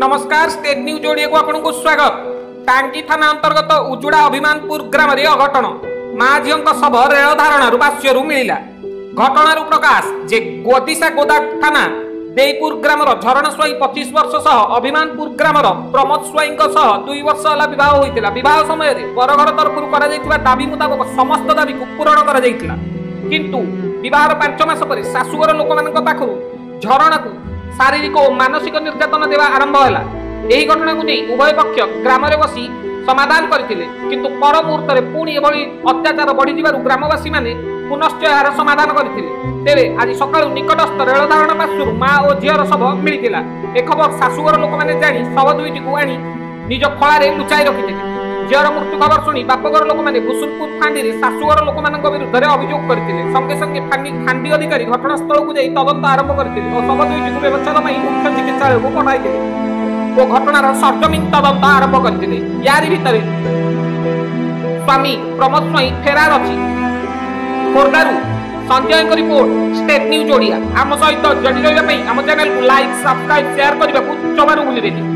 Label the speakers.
Speaker 1: नमस्कार state news Odia को आपको स्वागत। टांगी थाना अंतर्गत उजुड़ा अभिमानपुर ग्राम रे अघटन माँ झील शव रेल धारण बास्यरू मिला। घटनार प्रकाश जे गोदिशा गोदा थाना देईपुर ग्रामर झरण स्वाई 25 वर्ष सह अभिमानपुर ग्रामर प्रमोद स्वाई 2 वर्ष है बह होता। बह समय बरघर तरफ दाबी मुताबक समस्त दाबी को पूरण कर किंतु बहर 5 मास पर शाशुघर लोक पाखु झरणा को शारीरिक और मानसिक निर्यातन देवा आरंभ है। यही घटना को नहीं उभय पक्ष ग्राम में बसी समाधान करते किंतु पर मुहूर्त पुणी एभली अत्याचार बढ़ी ग्रामवासी माने पुनश्च यार समाधान करते। तेरे आज सकाळु निकटस्थ रेल धारण पार्श्व माँ और झीर शव मिलता। ए खबर शाशुघर लोक मैंने जानी शव दुईटी को आनी निज खलार लुचाई रखिते। झीर मृत्यु खबर शुणी बापघर लोक मैंने भूसुलपुर फांडी शाशुघर लोक विरुद्ध अभियोग करते। संगे संगे फांडी अधिकारी घटनास्थल को जाई तदंत आरंभ करते और शव दुईटी को व्यवच्छेद मुख्य चिकित्सालय को पठाई ओ घटनार सरजमीन तदंत आरंभ करते। यारी भितर स्वामी प्रमोद स्वाई फेरार अच्छी। खोर्धारू Sanjay report state news Odia. आम सहित जोड़ी रही आम चैनल को लाइक सब्सक्राइब शेयर करने को जमारू भूलिबेनी।